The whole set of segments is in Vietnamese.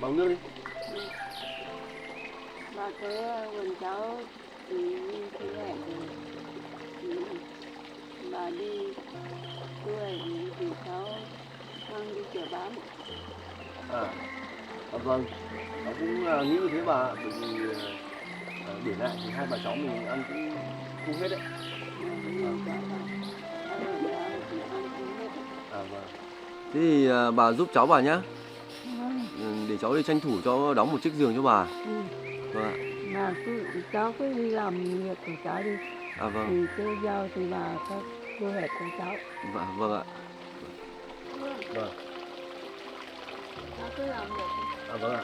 Bằng nước đi. Và cái quần cháu thì như thế này thì bà đi tuổi thì cháu mang đi chợ bán. À, vâng, cháu cũng nghĩ như thế bà ạ, bởi vì để lại thì hai bà cháu mình ăn cũng không hết đấy. Nhiều cháu bảo cháu ở nhà thì ăn không hết. Vâng. Thế thì bà giúp cháu bà nhá. Vâng. Để cháu đi tranh thủ cho đóng một chiếc giường cho bà. Vâng ạ. Bà cháu cứ đi làm việc của cháu đi. Vâng. Thì cái giao thì bà có thu hoạch cho cháu. Vâng ạ. Vâng. Cháu cứ làm việc đi. Vâng ạ.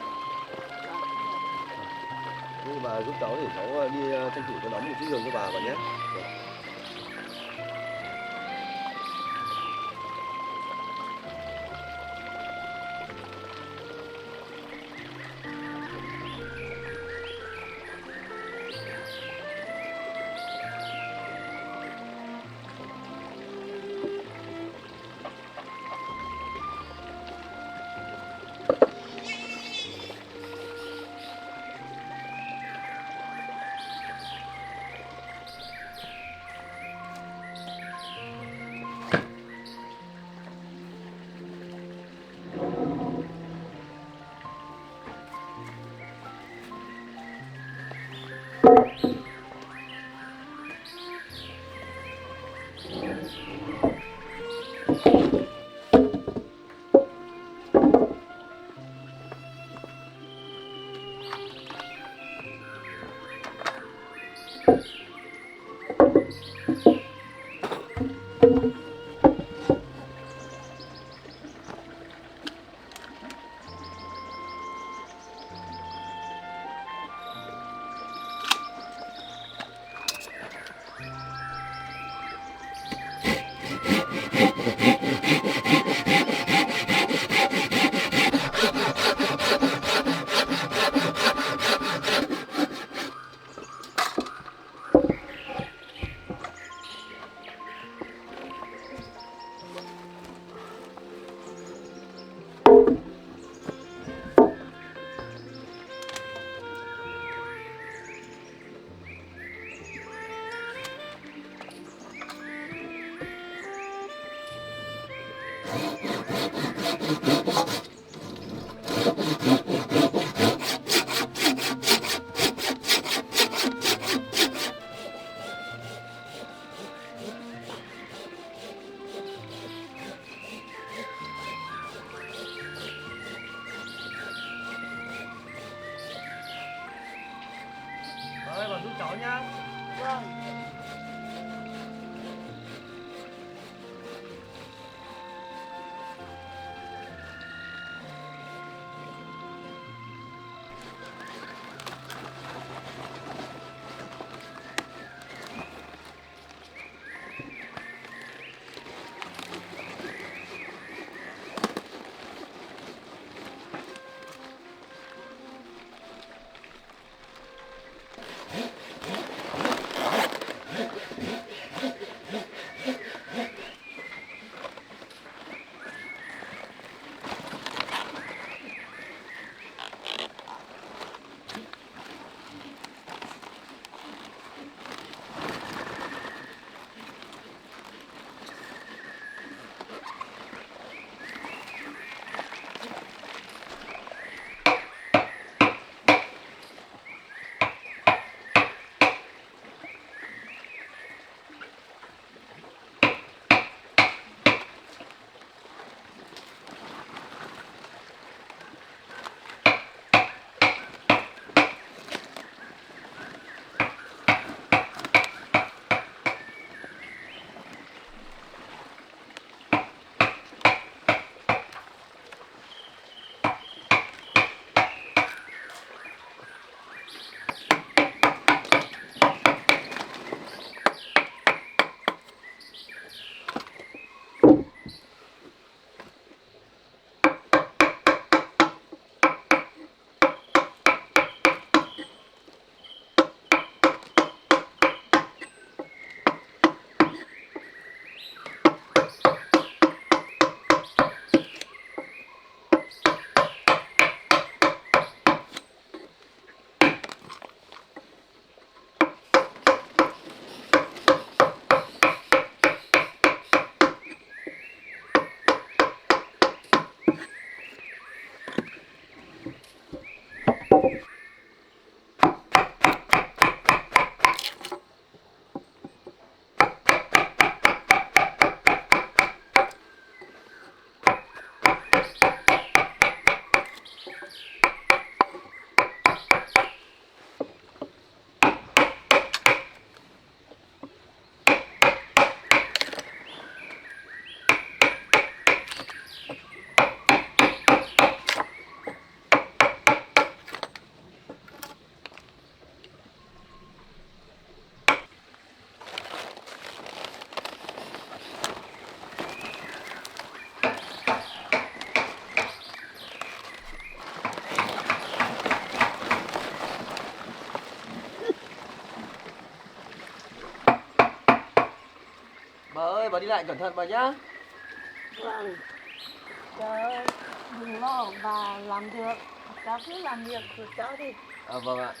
Thế thì bà giúp cháu để cháu đi tranh thủ cho đóng một chiếc giường cho bà nhé. Vâng. Bà giúp cháu nhá. Vâng. đây bà đi lại cẩn thận bà nhá. Vâng. Cháu đừng lo, bà làm được. Cháu cứ làm việc của cháu đi. Vâng ạ.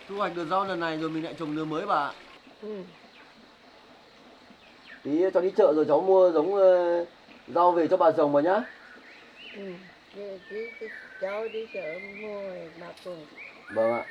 Thu hoạch được rau lần này rồi mình lại trồng lứa mới bà ạ. Ừ. Tí cháu đi chợ rồi cháu mua giống rau về cho bà trồng bà nhá. Ừ. Cháu đi chợ mua rồi bà cùng. Vâng ạ.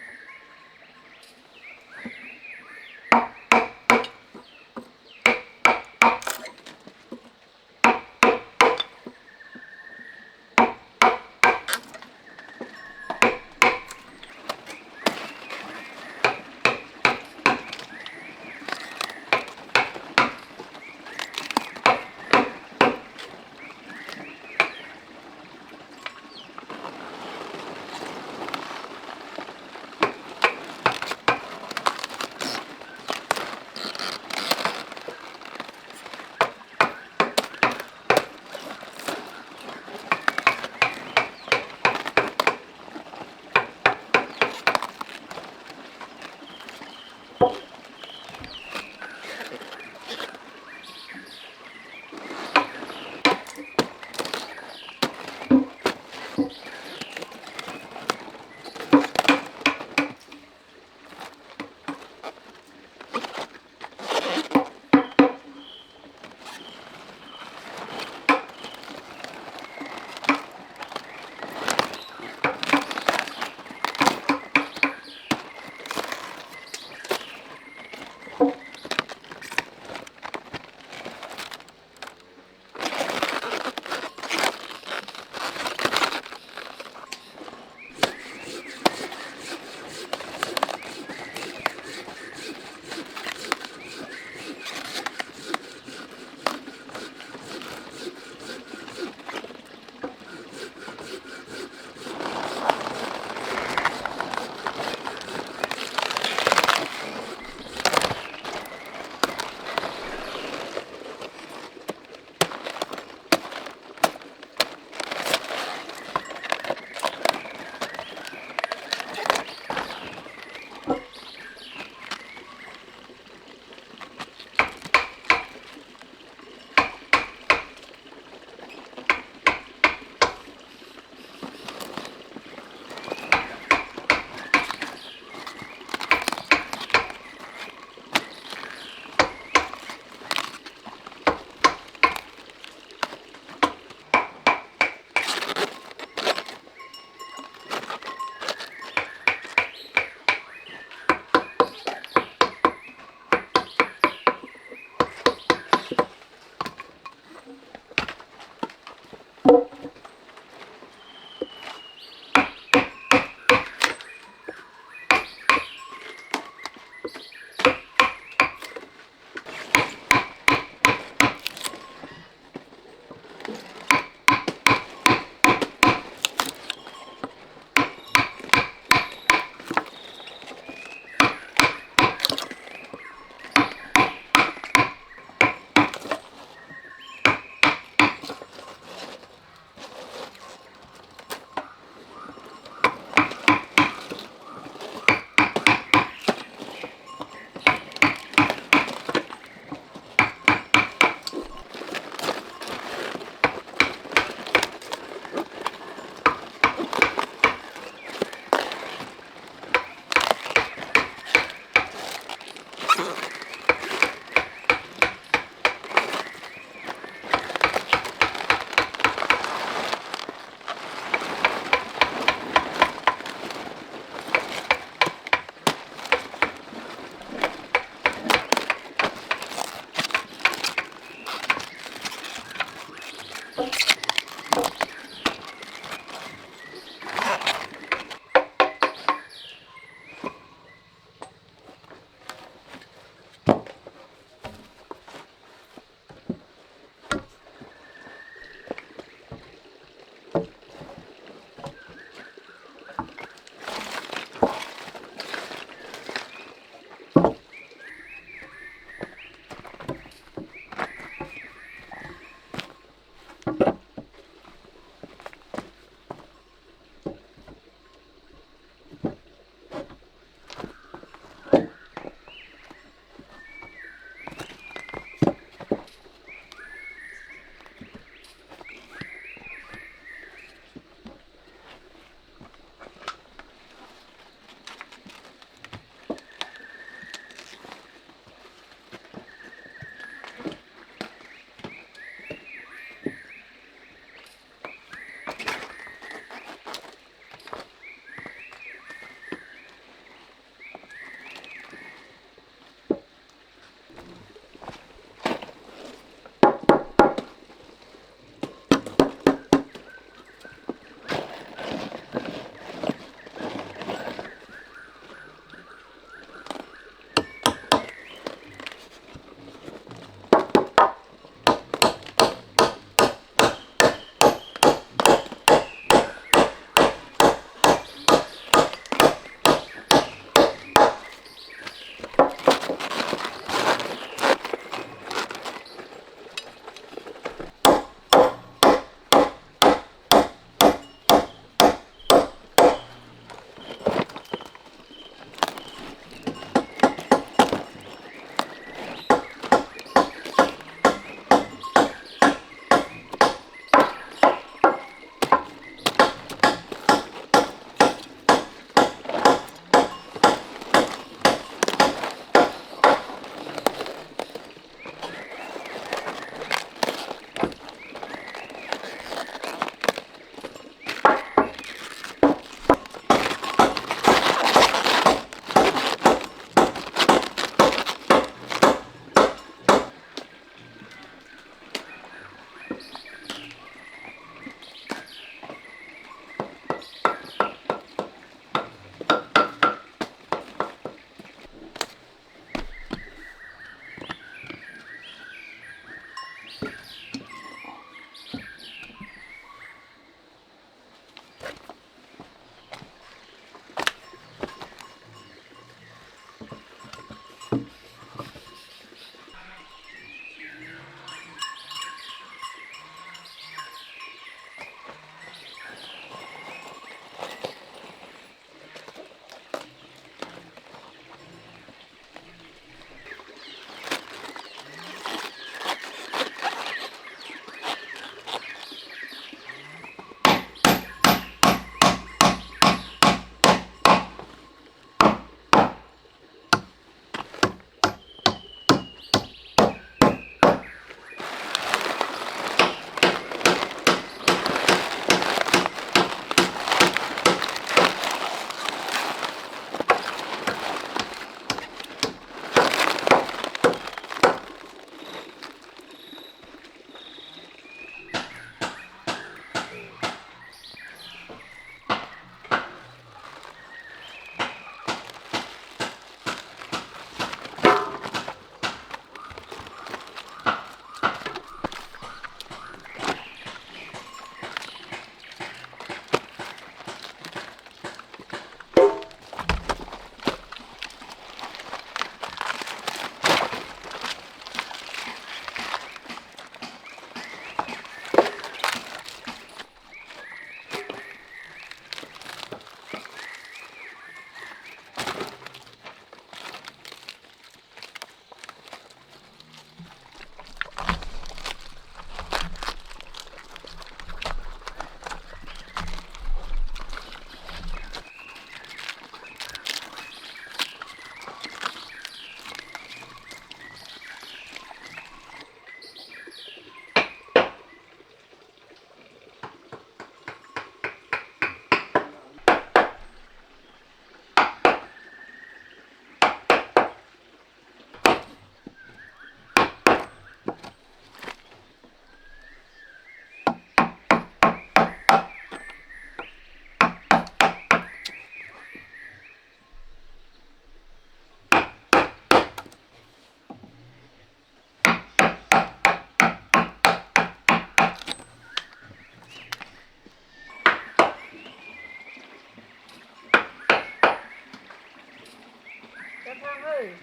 rồi.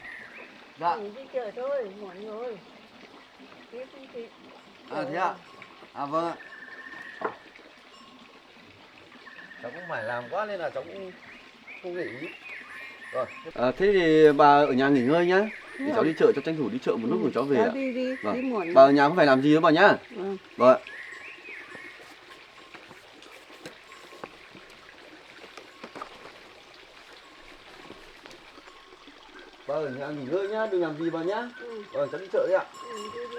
Dạ. Nghỉ đi chợ thôi, muộn rồi. Tiếp đi chị. Thế ạ. Vâng ạ. Cháu cũng phải làm quá nên là cháu cũng không để ý. Rồi. Thế thì bà ở nhà nghỉ ngơi nhá. Thì cháu đi chợ, cháu tranh thủ đi chợ một lúc rồi cháu về ạ. Đi đi, vâng. đi muộn. Bà ở nhà không phải làm gì đâu bà nhá. Vâng. Bà ở nhà nghỉ ngơi nhá, đừng làm gì bà nhá. Vâng, cháu đi chợ đấy ạ. Đi đi.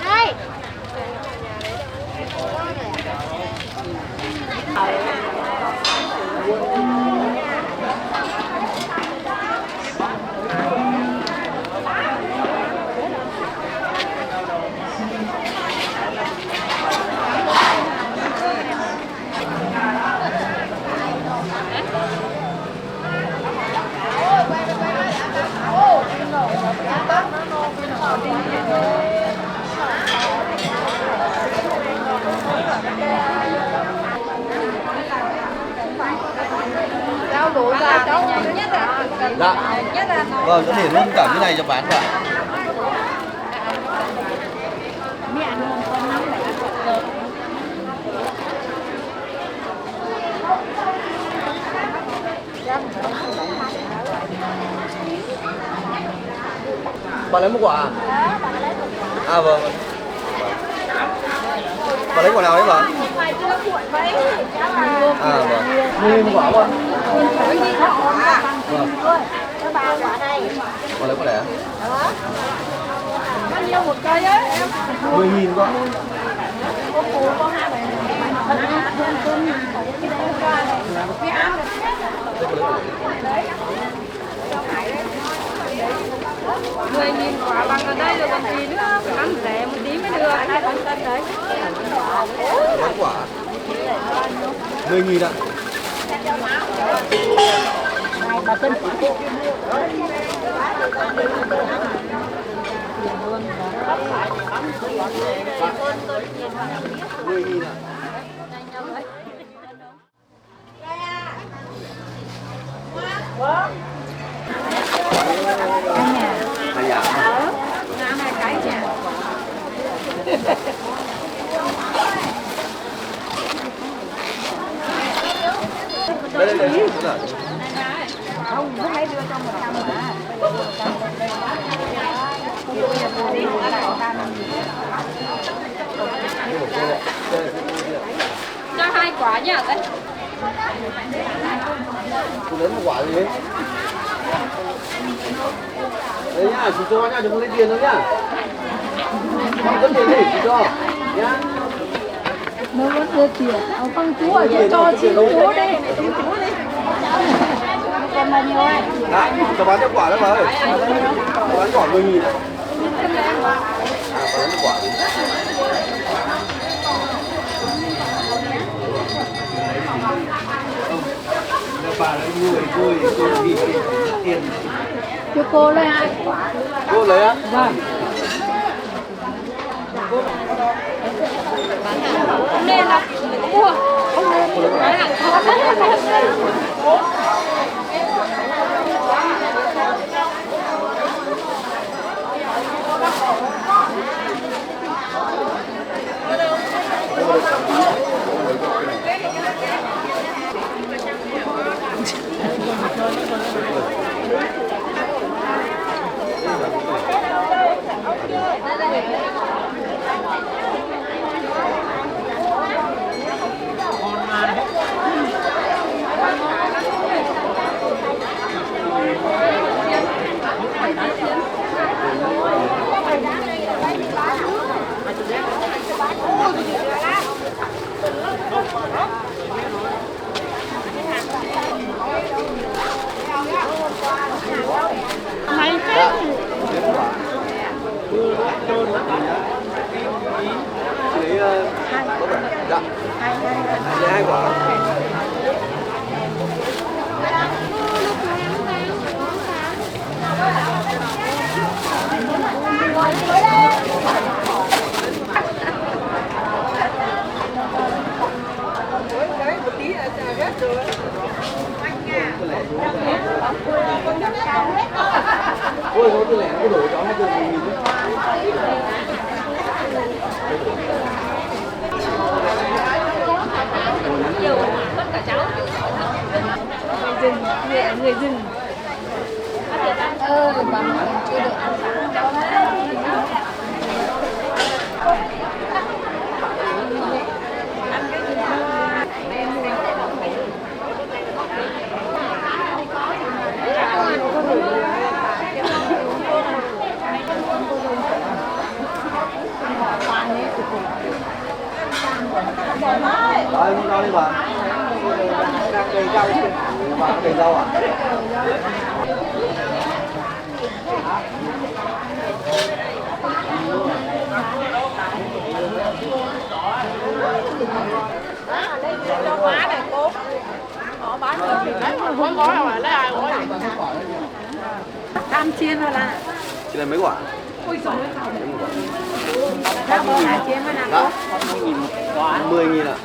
Đây. Dạ. Vâng, có thể luôn cả cái này cho bán cả. Bà lấy một quả à? Vâng. Bà lấy quả nào đấy bà? Vâng. Mua một quả không? Vâng. Bà lấy quả này à? Bao nhiêu một cây á em? 10.000 con. Mười nghìn quả bằng ở đây rồi còn gì nữa, phải ăn rẻ một tí mới được. 2 cân đấy. Mấy quả? 10.000 ạ. Bà cân chỉ cô. Luôn. 10.000 ạ. Hai nhà. Hai cái nhà. Đây. Không, lúc nãy đưa cho 100 mà. Cho 2 quả nhá đấy. Chị lấy một quả gì đấy. Đấy nhá, chị cho nhá, đừng có lấy tiền đâu nhá. Không mất tiền đi, chị cho. Nhá. Nó vẫn đưa tiền. Con chú ở đây cho chị chú đi. Còn bao nhiêu ấy? Đấy, cho bán cho quả đó bà ơi. Bán quả 10.000 ạ. Bán quả. Bà lấy vui vì tiền. Cho cô lấy 2 quả. Cô lấy á? Vâng. Không nên đâu. Mua. Không nên. Bán hàng khó. Mấy cái Lấy có vẻ dạ. Lấy 2 quả. Ôi, nó cứ lẻ cái đổ cho 2.000 tất cả cháu. Người dừng. Bà chưa được ăn Đây, mua rau đi bà. Cây rau chứ. Bà có cây rau à? Cho má này cô. Họ bán được thì lấy một gói gói mà lấy ai gói. cam chiên rồi là. Chị lấy mấy quả? Ui giời ơi. Các bố hả chiên mới làm Dạ. tốt. 10.000 ạ.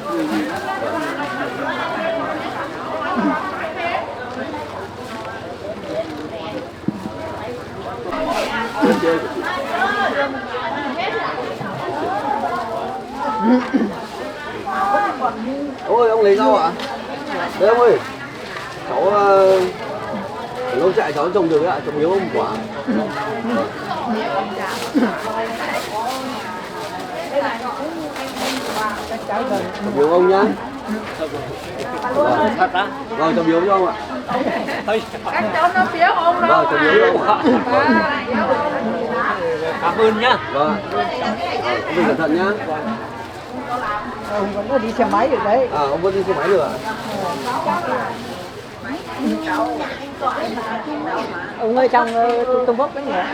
Chơi. Ôi, ông lấy rau ạ? Đấy ông ơi. Cháu nông trại cháu trồng được ạ, trồng nhiều không quả. Trồng nhiều không nhá. Vâng, trồng nhiều cho ông ạ. Các cháu nó phiếu ông đâu. Vâng, trồng nhiều cho ông ạ. Cảm ơn nhá. Vâng. Ông cẩn thận nhá. Ông vẫn đi xe máy được đấy. À, ông vẫn đi xe máy được ạ. Ông ơi trong Trung Quốc cái gì ạ?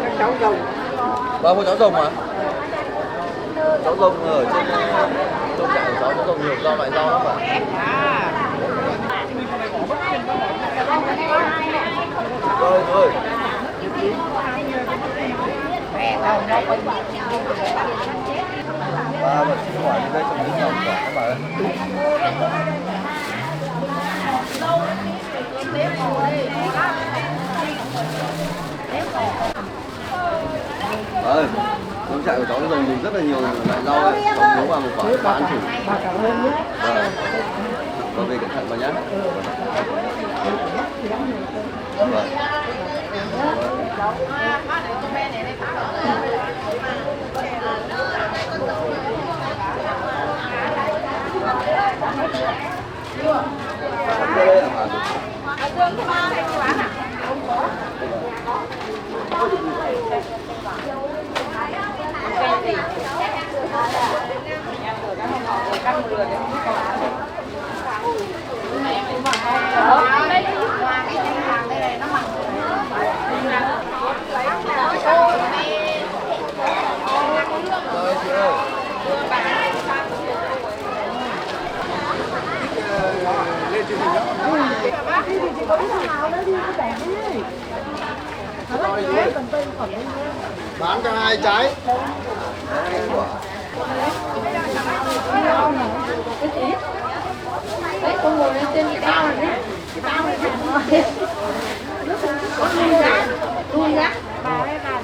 Các cháu rồng. Vâng, có cháu rồng mà. Cháu rồng ở trên trong trại của cháu rồng nhiều rau, loại rau lắm mà. Rồi, rồi. Bà xin hỏi đây trồng những rau quả các bà ơi. Ơi, Trong trại của cháu dòng dùng rất là nhiều loại rau ấy. Cháu nấu vào một quả và ăn thử. Bà cảm ơn nhé. Vâng. Và về cẩn thận vào nhé. Vâng. Bán cho 2 trái. Đấy, con ngồi lên trên cái cao này đấy. Cái cao này đấy. Đun giá. Bà đấy, bà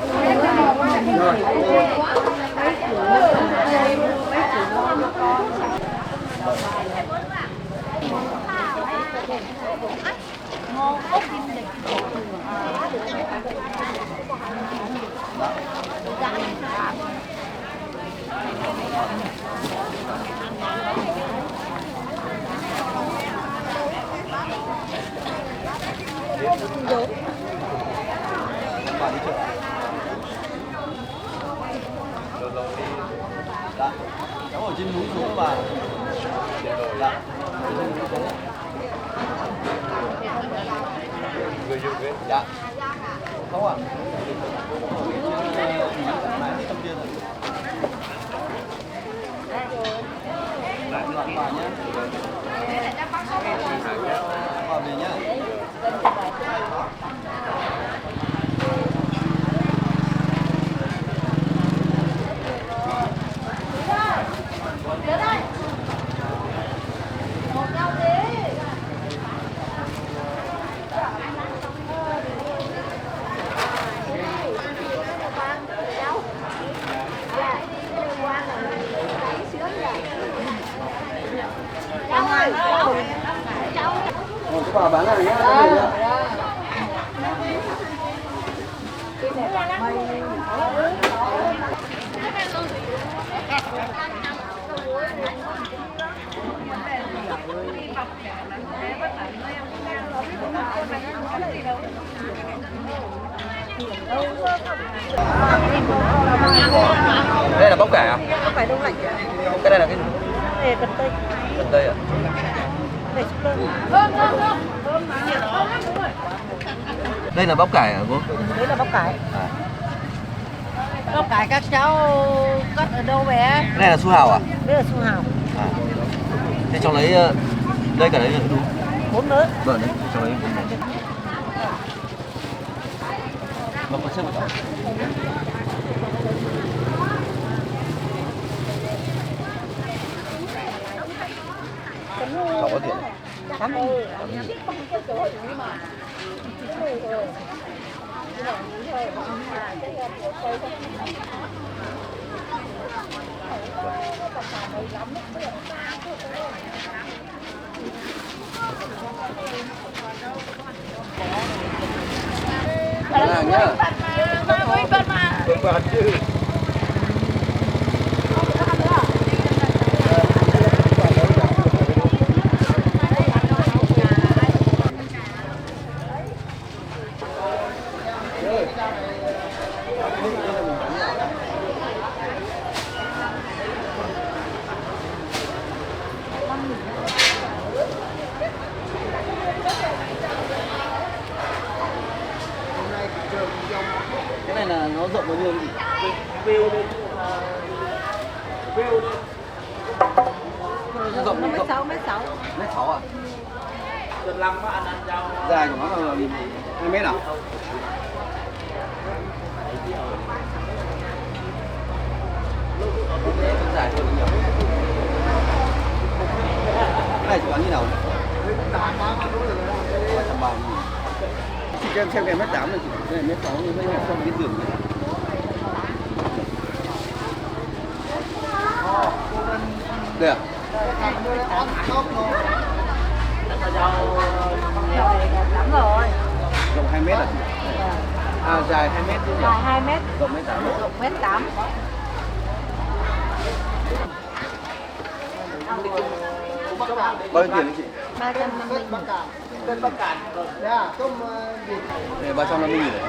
Dạ. Cháu ở trên núi xuống mà. Dạ. Người dự đấy. Dạ. Không ạ. Vào nhé. Vào về nhé. Các bà bán hàng nhé. Đây là bắp cải à? Không phải đông lạnh. Cái này là cái gì? Đây là cần tây. Cần tây à? Đây súp lơ. Đây là bắp cải à cô? Đấy là bắp cải. À. Bắp cải các cháu cất ở đâu bé? Cái này là su hào à? Đây là su hào. À. Thế cháu lấy đây cả đấy là đúng. 4 mớ. Vâng đấy, cháu lấy 4 mớ. Vâng, con xếp vào cháu. Cháu có tiền này. 80. Hàng nhá. Bán chứ. Cái này là nó rộng bao nhiêu gì? Nó rộng nó rộng. Mét 6. Mét 6 à? Dài của nó là 2 mét à? Dài hơn nhiều. Cái này chị bán như nào? 330.000. Chị cho em xem cái mét 8 này chị. Cái này mét 6 nhưng hơi hẹp so với cái giường này. Đây à? Lắm rồi. Rộng 2 mét à? À, dài 2 mét chứ nhỉ? Dài 2 mét, Rộng 1,8 mét. rộng 1,8 mét. Bao nhiêu tiền đấy chị? 350 nghìn. Dạ, tôm vịt. Đây 350 nghìn đấy.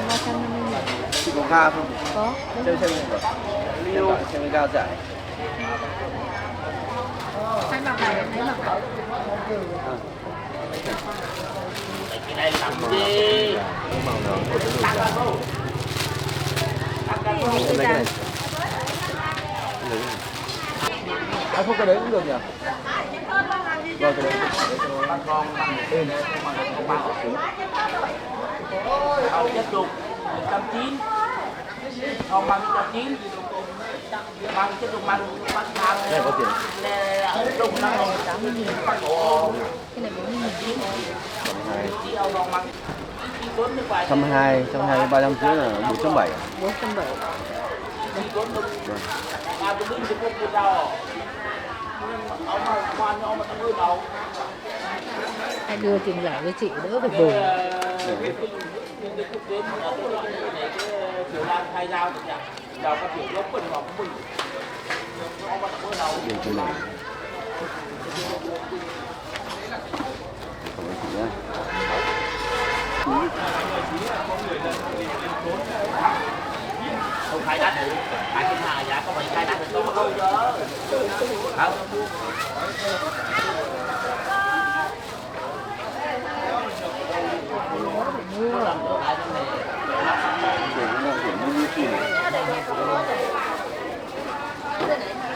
350 nghìn. Chị có ga không? Có. Xem rồi. Xem cái ga giải. Hai mặt này, hai mặt này. Cái này làm gì? Màu nó của cái đồ Cái cái này. À không, cái đấy cũng được nhỉ? Rồi cái đấy. Hầu nhất chục 190, còn bằng 190, bằng cái chục bằng làm Đây có tiền. đụng năng 80 nghìn. Cái này 40 nghìn. 120, 120 350 là 450. 470. Hai đưa tiền giả với chị đỡ phải bù. Điều trên này. Cảm ơn chị nhé. Không khai đá được, khai trên hà dạ có phải khai đá được đâu mà đâu đó.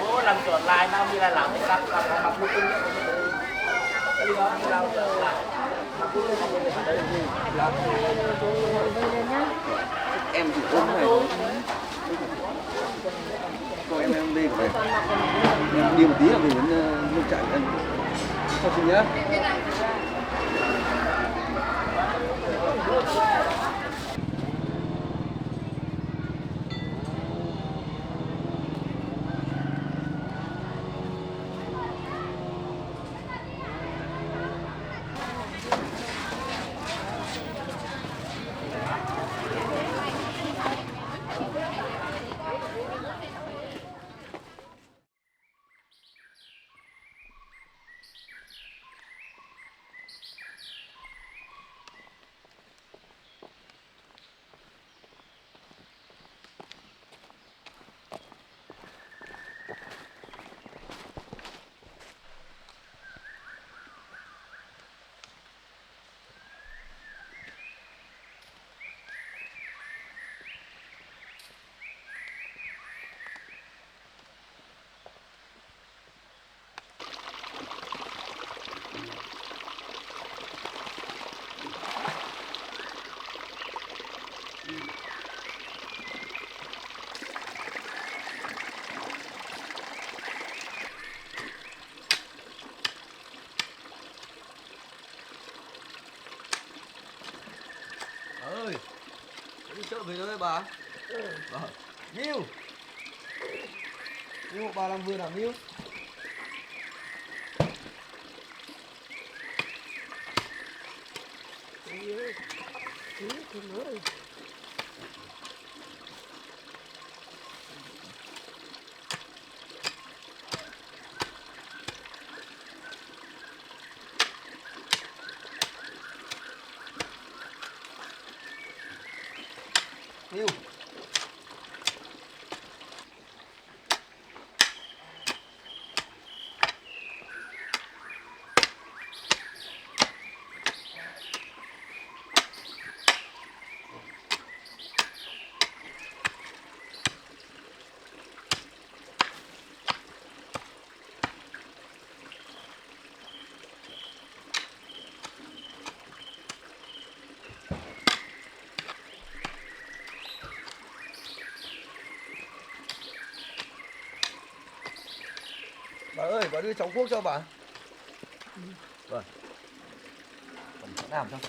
Bố làm chuột lại nó đi lại làm cái cặp mặt mũi tinh. Em chỉ ốm này. Cô em đi phải. Em đi một tí là về đến nông trại ăn. Chào chị nhé. Ơi, đi chợ về rồi bà. Vâng. Miu. Miu bà làm vườn à Miu? Miu. Bà ơi, bà đưa cháu cuốc cho bà. Vâng. Còn chỗ nào không?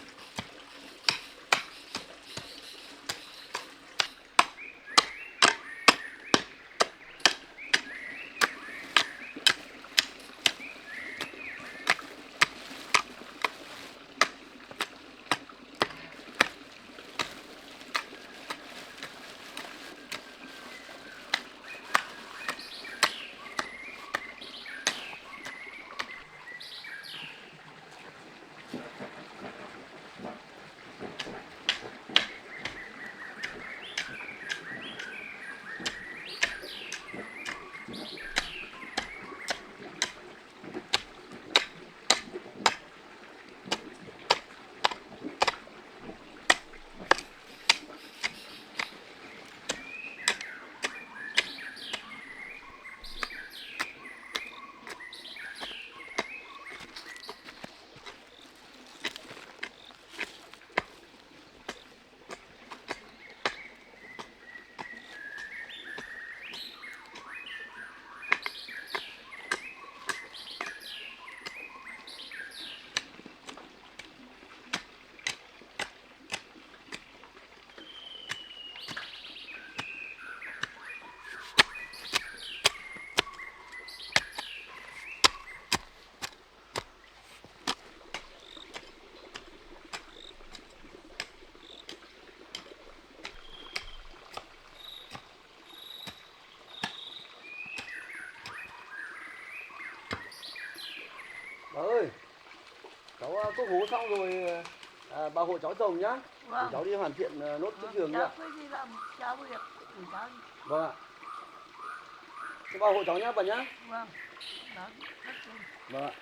ơi, cháu cốc hố xong rồi bà hộ cháu trồng nhá. Để cháu đi hoàn thiện nốt cái giường nhá. cháu cứ đi làm cháu việc của cháu. Vâng ạ. Thế bà hộ cháu nhá bà nhá. Vâng, đó rất là Vâng ạ.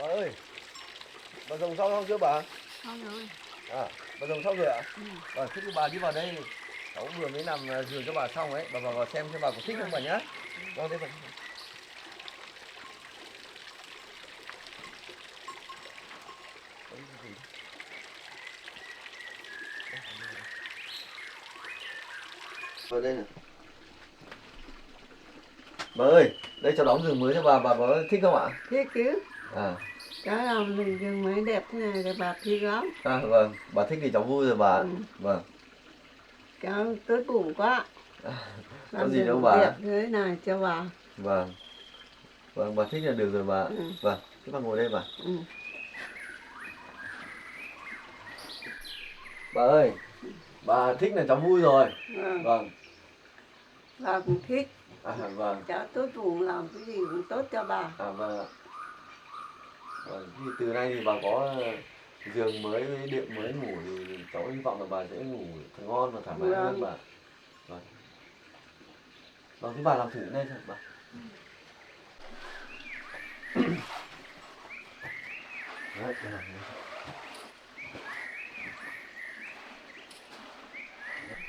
Bà ơi, bà dùng xong không chưa bà? Xong rồi. À, bà dùng xong rồi ạ? Thế thì bà đi vào đây. Cháu vừa mới làm giường cho bà xong ấy. Bà vào xem bà có thích không bà nhá. Vâng, đây bà. Vào đây này. Bà ơi, đây cháu đóng giường mới cho bà có thích không ạ? Thích chứ. À, Cháu làm mình giường mới đẹp thế này là bà thích lắm. vâng, bà thích thì cháu vui rồi bà. Ừ. Vâng. Cháu tốt bụng quá. Có Làm gì đâu giường bà. đẹp thế này cho bà. Vâng. Vâng, bà thích là được rồi bà. Ừ. Vâng, thế bà ngồi đây bà. Ừ. Bà ơi, bà thích là cháu vui rồi. Vâng. Vâng. Bà cũng thích. Vâng. Cháu tốt bụng làm cái gì cũng tốt cho bà. Vâng ạ. Vâng, thì từ nay thì bà có giường mới với điện mới ngủ thì cháu hy vọng là bà sẽ ngủ thật ngon và thoải mái hơn bà. Vâng. Vâng, thế bà làm thử lên xem bà. Đấy, bà làm đây.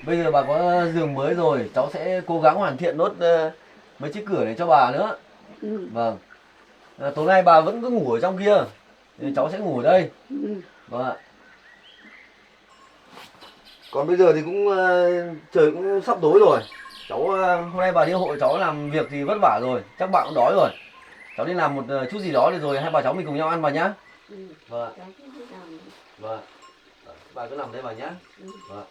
Bây giờ bà có giường mới rồi, cháu sẽ cố gắng hoàn thiện nốt mấy chiếc cửa này cho bà nữa. Ừ. Vâng. Tối nay bà vẫn cứ ngủ ở trong kia, thì cháu sẽ ngủ ở đây. Ừ. Vâng ạ. Còn bây giờ thì cũng trời cũng sắp tối rồi. Cháu hôm nay bà đi hội cháu làm việc thì vất vả rồi, chắc bạn cũng đói rồi. Cháu đi làm một chút gì đó rồi hai bà cháu mình cùng nhau ăn bà nhá. Ừ. Vâng ạ. Cháu cứ đi làm. Vâng. Bà cứ nằm đây bà nhá. Ừ. Vâng.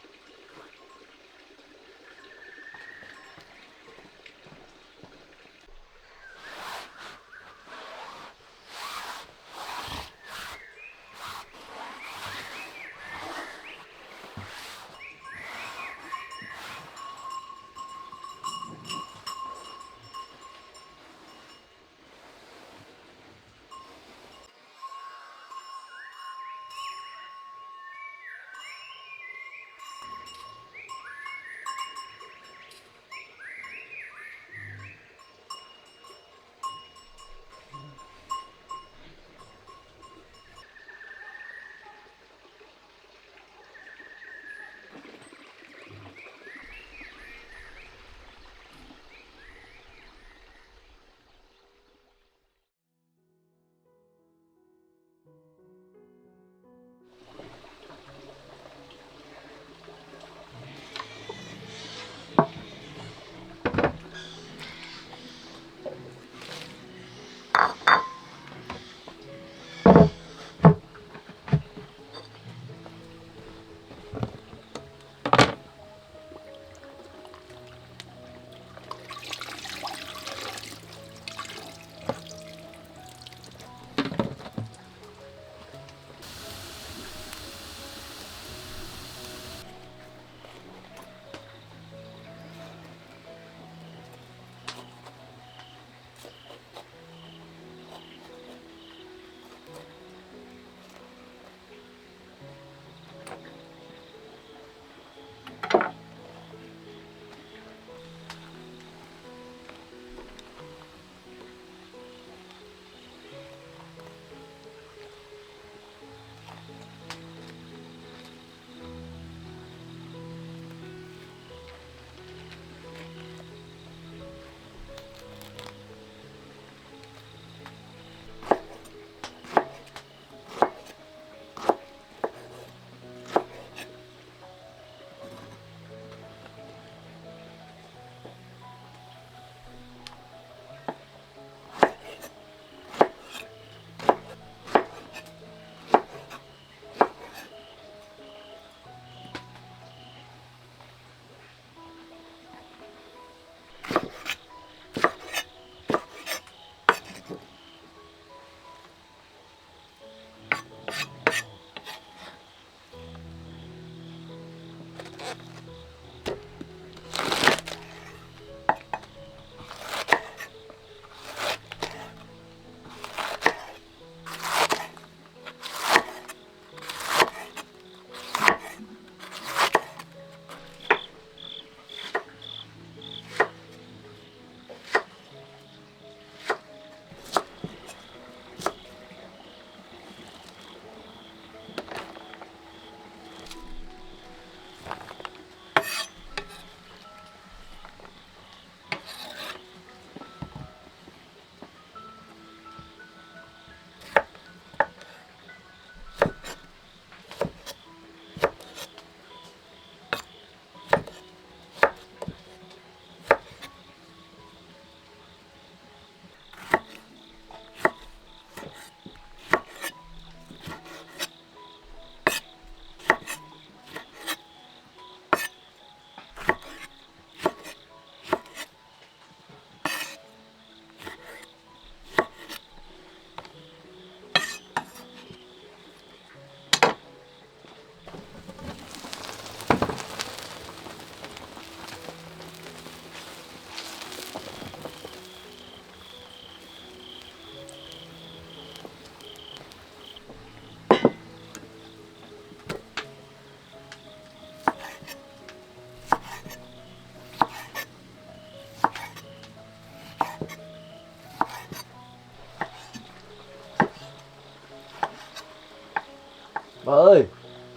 Bà ơi,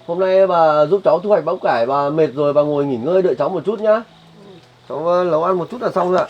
hôm nay bà giúp cháu thu hoạch bắp cải, bà mệt rồi bà ngồi nghỉ ngơi đợi cháu một chút nhá. Cháu nấu ăn một chút là xong rồi ạ.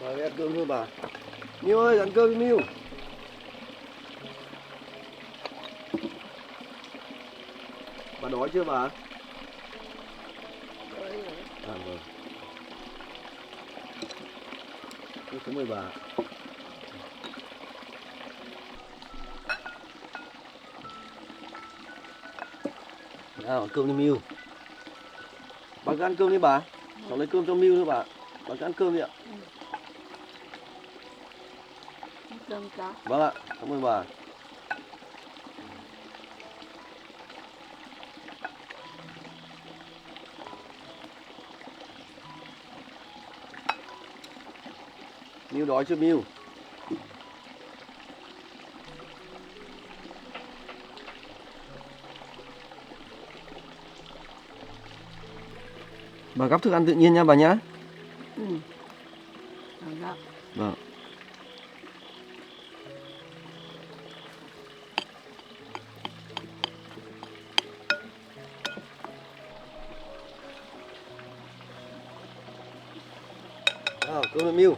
Bà đi ăn cơm thôi bà. Miu ơi, ăn cơm đi Miu. Bà đói chưa bà? À vâng. Cảm ơn bà. Nào, ăn cơm đi Miu. Bà cứ ăn cơm đi bà. Cháu lấy cơm cho Miu thôi bà. Bà cứ ăn cơm đi ạ. cơm chó. Vâng ạ, cảm ơn bà. Miu đói chưa Miu? Bà gắp thức ăn tự nhiên nha bà nhá. Ừ. Đó. Vâng. Cơm với Miu.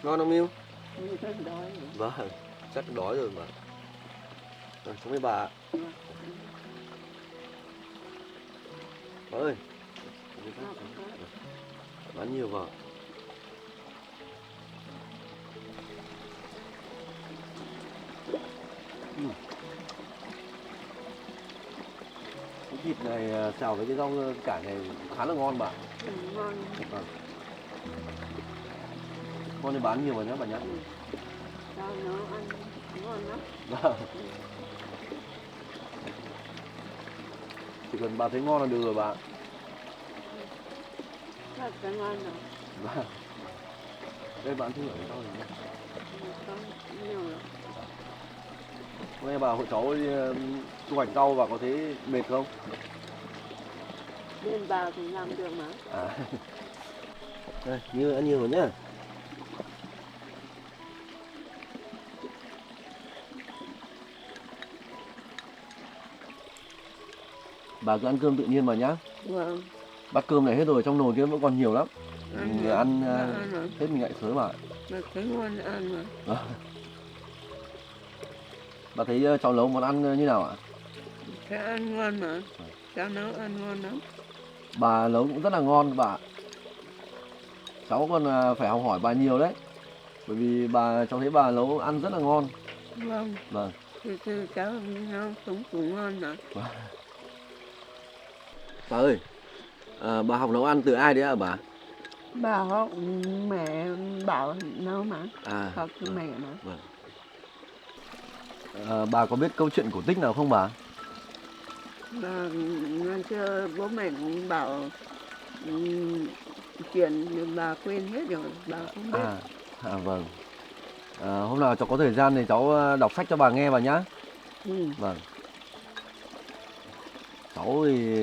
Ngon không Miu? Rất đói rồi. Vâng, chắc đói rồi mà. Rồi, xuống với bà. Bà ơi. Bán nhiều vào. Cái thịt này xào với cái rau cải này khá là ngon bà. Ngon. Vâng. Con thì bán nhiều mà nhá bà nhá. Cho nó ăn ngon lắm. Vâng. Chỉ cần bà thấy ngon là được rồi bà. Rất là ngon rồi. Vâng. Đây bán thử ở đây thôi nhé. Có nhiều lắm. Hôm nay bà hội cháu đi thu hoạch rau và có thấy mệt không? Bên bà thì làm được mà. À. Đây, như ăn nhiều rồi nhá. Bà cứ ăn cơm tự nhiên mà nhá. Vâng. Bát cơm này hết rồi, trong nồi kia vẫn còn nhiều lắm. Ăn Người ăn rồi. hết mình lại sớm mà. Mà thấy ngon ăn mà. Bà thấy cháu nấu món ăn như nào ạ? Cháu ăn ngon mà. Cháu nấu ăn ngon lắm. Bà nấu cũng rất là ngon bà. Cháu còn phải học hỏi bà nhiều đấy. Bởi vì cháu thấy bà nấu ăn rất là ngon. Vâng. Vâng. Từ cháu nấu cũng ngon mà. Bà ơi, bà học nấu ăn từ ai đấy ạ bà? Bà học mẹ bảo nấu mà. À, Học từ mẹ mà. Vâng. Bà có biết câu chuyện cổ tích nào không bà? Bà ngày xưa bố mẹ cũng bảo chuyện bà quên hết rồi, bà không biết. Vâng. Hôm nào cháu có thời gian thì cháu đọc sách cho bà nghe bà nhá. Ừ. Vâng. Cháu thì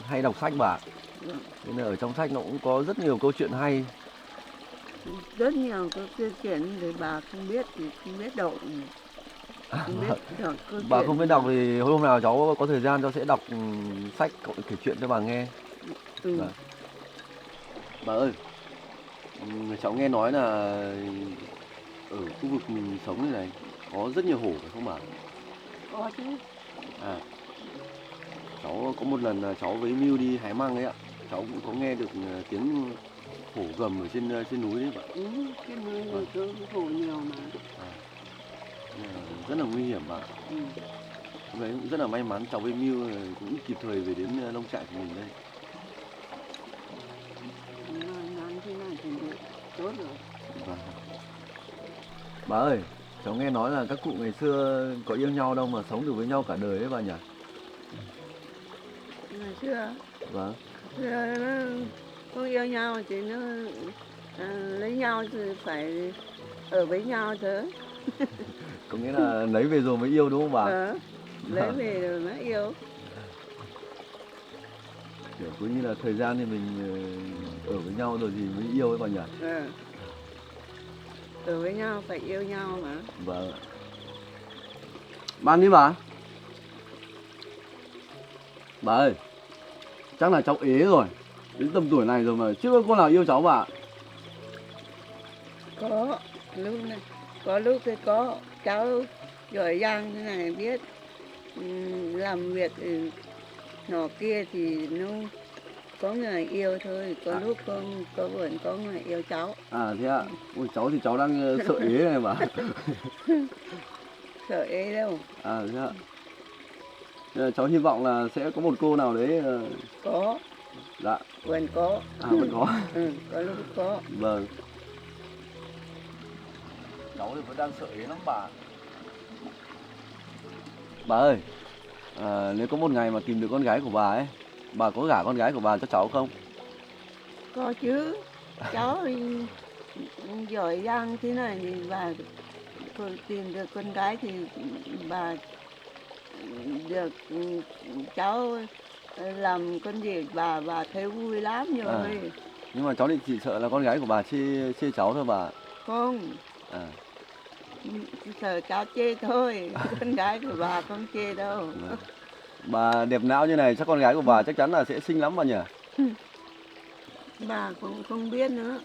hay đọc sách bà. Nên là ở trong sách nó cũng có rất nhiều câu chuyện hay. Rất nhiều câu chuyện thì bà không biết thì không biết đọc. Không biết đọc câu Bà chuyện. không biết đọc thì hôm nào cháu có thời gian cháu sẽ đọc sách kể chuyện cho bà nghe. Ừ. Vâng. Bà ơi, cháu nghe nói là ở khu vực mình sống như này có rất nhiều hổ phải không bà? Có chứ. Cháu có một lần là cháu với Miu đi hái măng ấy ạ. Cháu cũng có nghe được tiếng hổ gầm ở trên núi đấy bà. Ừ, cái nơi này có hổ nhiều mà. Rất là nguy hiểm bà. Ừ. Hôm đấy cũng rất là may mắn cháu với Miu cũng kịp thời về đến nông trại của mình đây. Ngon thế này thì được tốt rồi. Vâng. Bà ơi, cháu nghe nói là các cụ ngày xưa có yêu nhau đâu mà sống được với nhau cả đời đấy bà nhỉ? Ngày xưa Vâng. nó không yêu nhau thì nó lấy nhau thì phải ở với nhau thôi. Có nghĩa là lấy về rồi mới yêu đúng không bà? Lấy về rồi mới yêu. Kiểu cứ như là thời gian thì mình ở với nhau rồi thì mới yêu ấy bà nhỉ? Ở với nhau phải yêu nhau mà. Vâng. Bà ăn đi bà. Bà ơi, chắc là cháu ế rồi. Đến tầm tuổi này rồi mà chưa có con nào yêu cháu bà. Có lúc thì có cháu giỏi giang thế này biết làm việc nọ kia thì nó có người yêu thôi, có lúc vẫn có người yêu cháu. À thế ạ. Ôi cháu thì cháu đang sợ ế này mà. Sợ ế đâu. À thế ạ. Cháu hy vọng là sẽ có một cô nào đấy. Có, Dạ. vẫn có. Vẫn có. Ừ, có lúc có. Vâng. Cháu thì vẫn đang sợ ý lắm bà. Bà ơi, nếu có một ngày mà tìm được con gái của bà ấy, bà có gả con gái của bà cho cháu không? Có chứ. Cháu giỏi giang thế này thì bà tìm được con gái thì bà được cháu làm con gì bà thấy vui lắm rồi. Nhưng mà cháu thì chỉ sợ là con gái của bà chê cháu thôi bà. Không, sợ cháu chê thôi, con gái của bà không chê đâu. Bà đẹp não như này chắc con gái của bà chắc chắn là sẽ xinh lắm bà nhỉ? Bà cũng không biết nữa.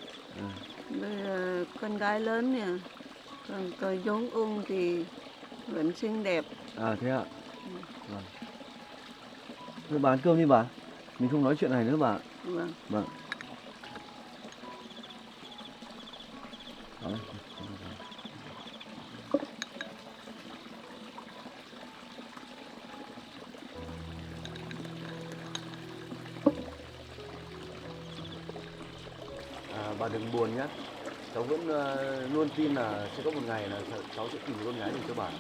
Bây giờ con gái lớn nè, còn giống ung thì vẫn xinh đẹp. Thế ạ. Vâng. Thôi bà ăn cơm đi bà. Mình không nói chuyện này nữa bà. Vâng. Vâng. Bà đừng buồn nhé. Cháu vẫn luôn tin là sẽ có một ngày là cháu sẽ tìm con gái được cho bà.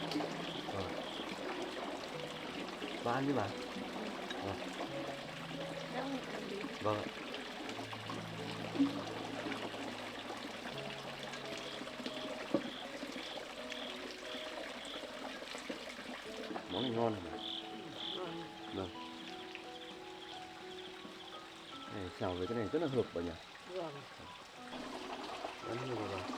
Bà ăn đi bà. Vâng. Món này ngon. Vâng. Này, xào với cái này rất là hợp bà nhỉ? Vâng. Ăn nhiều bà.